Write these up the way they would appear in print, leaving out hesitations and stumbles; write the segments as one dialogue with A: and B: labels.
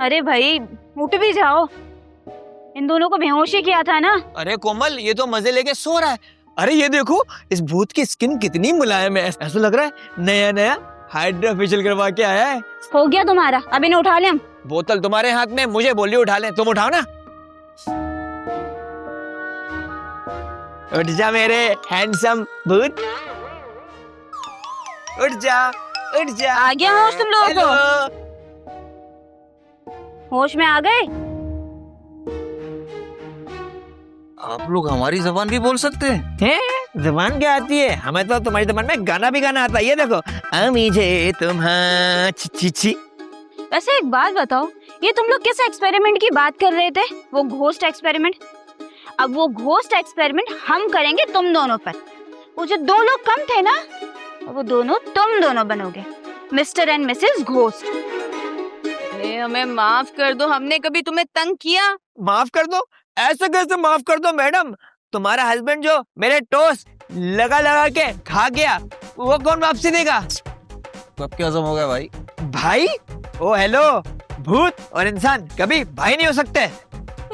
A: अरे भाई उठ भी जाओ, इन दोनों को बेहोशी किया था ना।
B: अरे कोमल, ये तो मजे लेके सो रहा है। अरे ये देखो, इस भूत की स्किन कितनी मुलायम है, ऐसा लग रहा है नया नया हाइड्रा फेशियल करवा के आया है।
A: हो गया तुम्हारा, अब इन्हें उठा ले हम।
B: बोतल तुम्हारे हाथ में, मुझे बोलिए उठा ले, तुम उठाओ ना। उठ जा मेरे हैंडसम भूत, उठ जा उठ जा।
A: आ गया होश तुम लोगों को? होश में आ गए?
C: आप लोग हमारी जबान भी बोल सकते हैं?
B: जबान क्या आती है हमें, तो तुम्हारी जबान में गाना भी गाना आता है। ये देखो, मुझे तुम्हारा ची ची।
A: वैसे एक बात बताओ, ये तुम लोग किस एक्सपेरिमेंट की बात कर रहे थे? वो घोस्ट एक्सपेरिमेंट। अब वो घोस्ट एक्सपेरिमेंट हम करेंगे तुम दोनों पर। वो जो दो लोग कम थे ना, वो दोनों तुम दोनों बनोगे, मिस्टर एंड मिसेस घोस्ट।
D: हमें माफ कर दो, हमने कभी तुम्हें तंग किया?
B: माफ कर दो? ऐसे कैसे माफ कर दो मैडम? तुम्हारा हस्बैंड जो मेरे टोस्ट लगा लगा के खा गया, वो कौन वापसी देगा?
C: अब क्या हजम हो गया भाई?
B: भाई? ओ हेलो, भूत और इंसान कभी भाई नहीं हो सकते।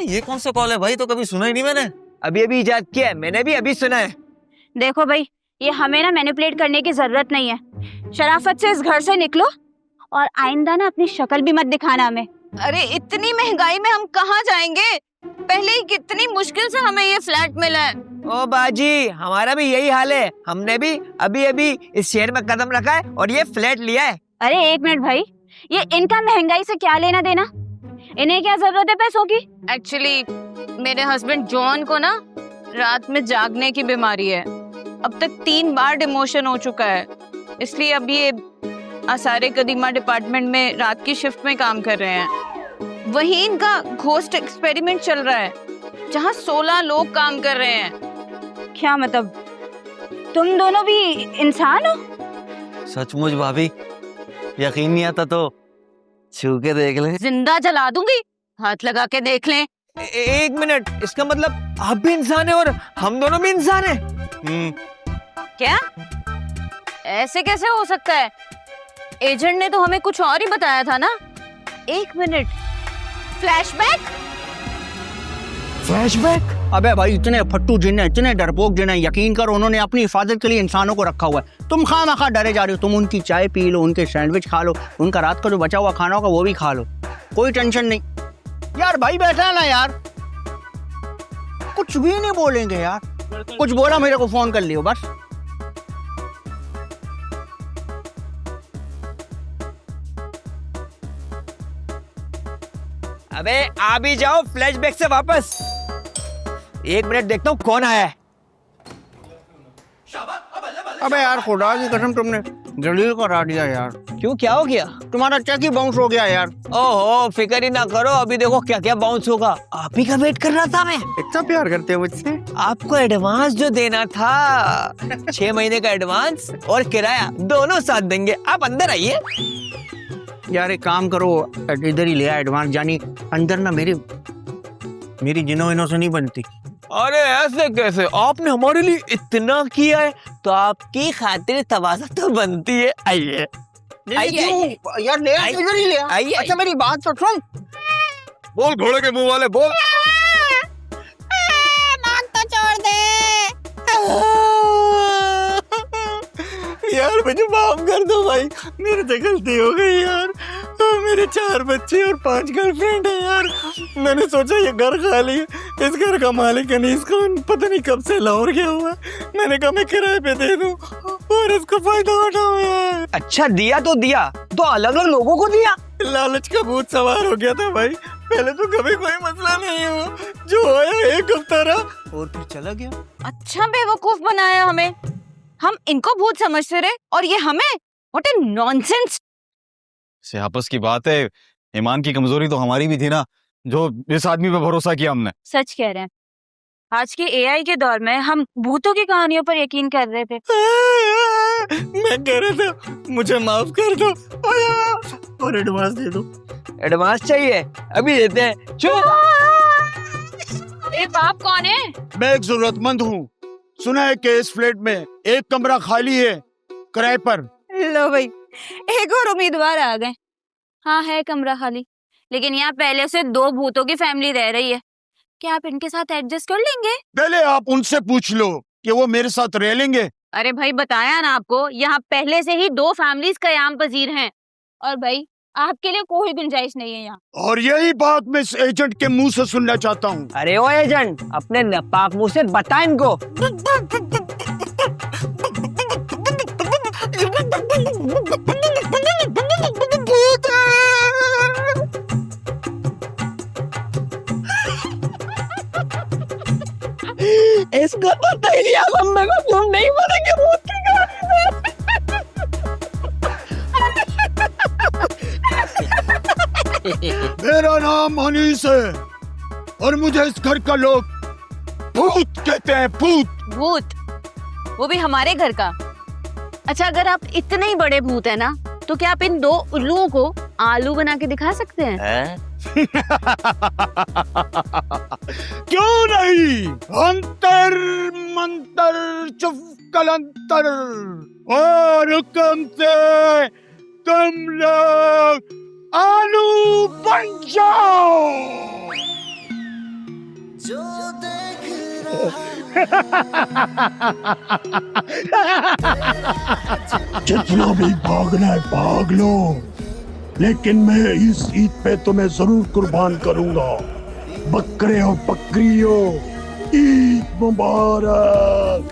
C: ये कौन सा कॉल है भाई? तो कभी सुना ही नहीं मैंने।
B: अभी अभी इजाद किया है, मैंने भी अभी सुना है।
A: देखो भाई, ये हमें ना मैनिपुलेट करने की जरूरत नहीं है। शराफत से इस घर से निकलो और आइंदा ना अपनी शक्ल भी मत दिखाना हमें।
D: अरे इतनी महंगाई में हम कहाँ जाएंगे? पहले ही कितनी मुश्किल से हमें ये फ्लैट मिला है।
B: ओ बाजी, हमारा भी यही हाल है। हमने भी अभी अभी इस शहर में कदम रखा है और ये फ्लैट लिया है।
A: अरे एक मिनट भाई, ये इनका महंगाई से क्या लेना देना? इन्हें क्या जरूरत है पैसों की? एक्चुअली
D: मेरे हस्बैंड जॉन को ना रात में जागने की बीमारी है। अब तक 3 बार डिमोशन हो चुका है, इसलिए अब ये आसारे कदीमा डिपार्टमेंट में रात की शिफ्ट में काम कर रहे हैं। वहीं इनका घोस्ट एक्सपेरिमेंट चल रहा है, जहाँ 16 लोग काम कर रहे हैं।
A: क्या मतलब, तुम दोनों भी इंसान हो?
C: सचमुच भाभी, यकीन नहीं आता तो छू के देख ले।
D: जिंदा जला दूंगी, हाथ लगा के देख लें।
B: एक मिनट, इसका मतलब आप भी इंसान है और हम दोनों भी इंसान हैं?
D: क्या? ऐसे कैसे हो सकता है? एजेंट ने तो हमें कुछ और ही बताया था ना। एक मिनट, फ्लैशबैक?
B: फ्लैशबैक?
E: अबे भाई, इतने फट्टू जिन है, इतने डरपोक जिन है, यकीन कर उन्होंने अपनी हिफाजत के लिए इंसानों को रखा हुआ है। तुम खामखा डरे जा रहे हो। तुम उनकी चाय पी लो, उनके सैंडविच खा लो, उनका रात का जो बचा हुआ खाना होगा वो भी खा लो, कोई टेंशन नहीं। यार भाई बैठा है ना यार, कुछ भी नहीं बोलेंगे यार। कुछ बोला मेरे को फोन कर लियो बस।
B: अबे आ भी जाओ फ्लैशबैक से वापस। एक मिनट देखता हूँ कौन आया है।
E: अबे यार खुदा की कसम, तुमने जलील करा दिया यार।
B: क्यों, क्या हो गया?
E: तुम्हारा चेक ही बाउंस हो गया यार।
B: ओहो, फिक्र ही ना करो, अभी देखो क्या क्या बाउंस होगा। आप ही का वेट कर रहा था मैं।
E: इतना प्यार करते हो मुझसे?
B: आपको एडवांस जो देना था 6 महीने का एडवांस और किराया दोनों साथ देंगे। आप अंदर आइए।
E: यार एक काम करो, इधर ही ले आ एडवांस। जानी अंदर ना मेरी जिनो इनो से नहीं बनती।
B: अरे ऐसे कैसे, आपने हमारे लिए इतना किया है तो आपकी खातिर तवाज़ा तो बनती है। आइए
E: यार ले आ, इधर ही ले आ।
B: आइए।
E: अच्छा मेरी बात तो सुन।
C: बोल घोड़े के मुंह वाले, बोल।
D: नाक तो छोड़ दे।
E: यार मुझे माफ कर दो भाई, मेरे से गलती हो गई यार। मेरे 4 बच्चे और 5 गर्लफ्रेंड है यार। मैंने सोचा ये घर खाली है, इस घर का मालिक अनीस को पता नहीं कब से लाहौर गया हुआ। मैंने कहा मैं किराए पे दे दूं और इसका फायदा उठाऊं यार।
B: अच्छा दिया तो दिया, तो अलग अलग लोगों को दिया?
E: लालच का भूत सवार हो गया था भाई। पहले तो कभी कोई मसला नहीं हुआ, जो आया एक हफ्ता रहा और फिर चला गया।
D: अच्छा बेवकूफ बनाया हमें। हम इनको भूत समझते रहे और ये हमें। What A nonsense.
C: से आपस की बात है, ईमान की कमजोरी तो हमारी भी थी ना, जो इस आदमी पे भरोसा किया हमने।
A: सच कह रहे हैं, आज के एआई के दौर में हम भूतों की कहानियों पर यकीन कर रहे थे।
E: मैं कह रहा था मुझे माफ कर दो और एडवांस दे दो।
B: एडवांस चाहिए? अभी देते हैं। चुप।
A: ये बाप कौन है?
F: मैं एक जरूरतमंद हूँ। सुना है कि इस फ्लैट में एक कमरा खाली है किराए पर।
A: लो भाई, एक और उम्मीदवार आ गए। हाँ है कमरा खाली, लेकिन यहाँ पहले से 2 भूतों की फैमिली रह रही है, क्या आप इनके साथ एडजस्ट कर लेंगे?
F: पहले आप उनसे पूछ लो कि वो मेरे साथ रह लेंगे।
D: अरे भाई बताया ना आपको, यहाँ पहले से ही 2 फैमिलीज कयाम पजीर हैं।
A: और भाई आपके लिए कोई गुंजाइश नहीं है यहाँ।
F: और यही बात मैं इस एजेंट के मुंह से सुनना चाहता हूँ।
B: अरे ओ एजेंट, अपने नापाक मुंह से बता इनको। इसको तो तेरी आलम को तुम नहीं बोलेंगे भूत की कहानी
F: मेरा नाम अनीस है और मुझे इस घर का लोग भूत कहते हैं, भूत।
D: भूत? वो भी हमारे घर का? अच्छा, अगर आप इतने ही बड़े भूत है ना, तो क्या आप इन 2 उल्लुओं को आलू बना के दिखा सकते हैं?
F: क्यों नहीं? अंतर मंतर चुफकलंतर और हुक्म से तुम लोग आलू बन जाओ। जितना भी भागना है भाग लो, लेकिन मैं इस ईद पे तुम्हें जरूर कुर्बान करूंगा। बकरे और बकरियों, ईद मुबारक।